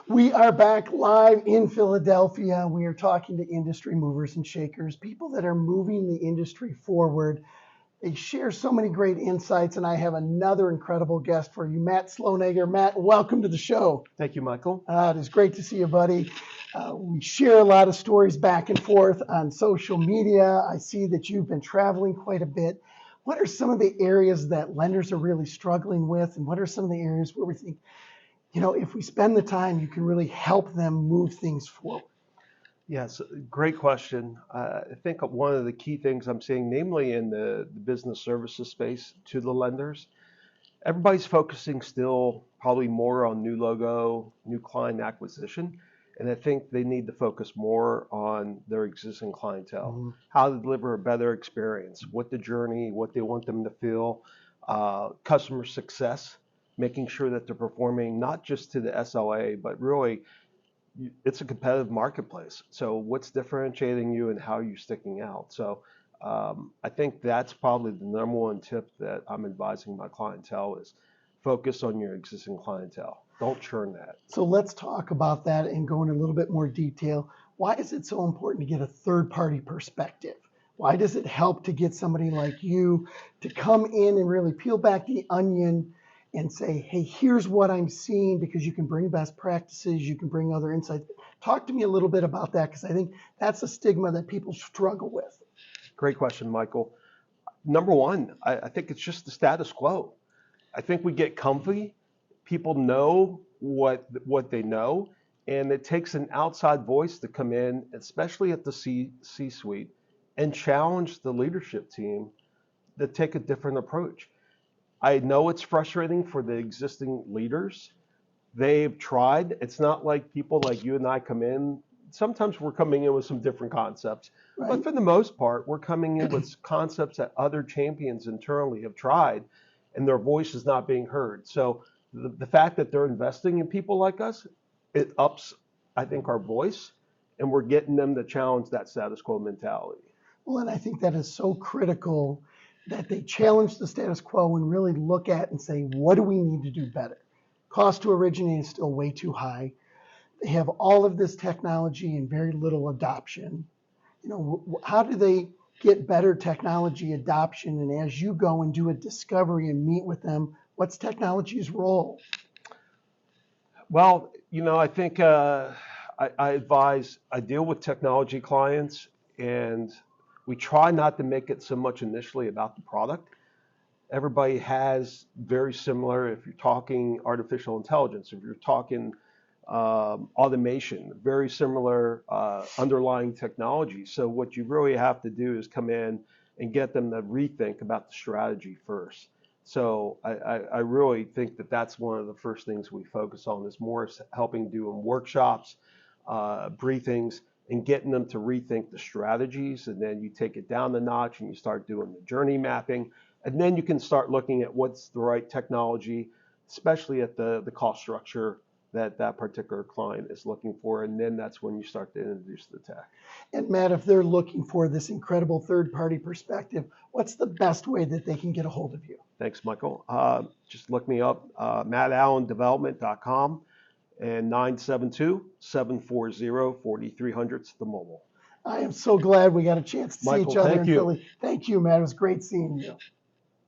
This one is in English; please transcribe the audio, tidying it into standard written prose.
We are back live in Philadelphia. We are talking to industry movers and shakers, people that are moving the industry forward. They share so many great insights, and I have another incredible guest for you, Matt Slonaker. Matt, welcome to the show. Thank you, Michael. It is great to see you, buddy. We share a lot of stories back and forth on social media. I see that you've been traveling quite a bit. What are some of the areas that lenders are really struggling with, and what are some of the areas where we think, if we spend the time, you can really help them move things forward? Yes, great question. I think one of the key things I'm seeing, namely in the business services space to the lenders, everybody's focusing still probably more on new logo, new client acquisition. And I think they need to focus more on their existing clientele, how to deliver a better experience, what the journey, what they want them to feel, customer success, making sure that they're performing not just to the SLA, but really it's a competitive marketplace. So what's differentiating you and how are you sticking out? So I think that's probably the number one tip that I'm advising my clientele is focus on your existing clientele. Don't churn that. So let's talk about that and go into a little bit more detail. Why is it so important to get a third-party perspective? Why does it help to get somebody like you to come in and really peel back the onion and say, hey, here's what I'm seeing, because you can bring best practices, you can bring other insights. Talk to me a little bit about that, because I think that's a stigma that people struggle with. Great question, Michael. Number one, I think it's just the status quo. I think we get comfy. People know what they know, and it takes an outside voice to come in, especially at the C-suite, and challenge the leadership team to take a different approach. I know it's frustrating for the existing leaders. They've tried. It's not like people like you and I come in. Sometimes we're coming in with some different concepts, right? But for the most part, we're coming in with concepts that other champions internally have tried, and their voice is not being heard. So the fact that they're investing in people like us, it ups, I think, our voice, and we're getting them to challenge that status quo mentality. Well, and I think that is so critical that they challenge the status quo and really look at and say, what do we need to do better? Cost to originate is still way too high. They have all of this technology and very little adoption. How do they get better technology adoption? And as you go and do a discovery and meet with them, what's technology's role? Well, I think I deal with technology clients, and we try not to make it so much initially about the product. Everybody has very similar, if you're talking artificial intelligence, if you're talking automation, very similar underlying technology. So what you really have to do is come in and get them to rethink about the strategy first. So I really think that that's one of the first things we focus on, is more helping doing workshops, briefings, and getting them to rethink the strategies. And then you take it down the notch and you start doing the journey mapping. And then you can start looking at what's the right technology, especially at the cost structure that particular client is looking for. And then that's when you start to introduce the tech. And Matt, if they're looking for this incredible third-party perspective, what's the best way that they can get a hold of you? Thanks, Michael. Just look me up, mattallendevelopment.com, and 972-740-4300 is the mobile. I am so glad we got a chance to see each other in Thank you. Philly. Thank you, Matt. It was great seeing you.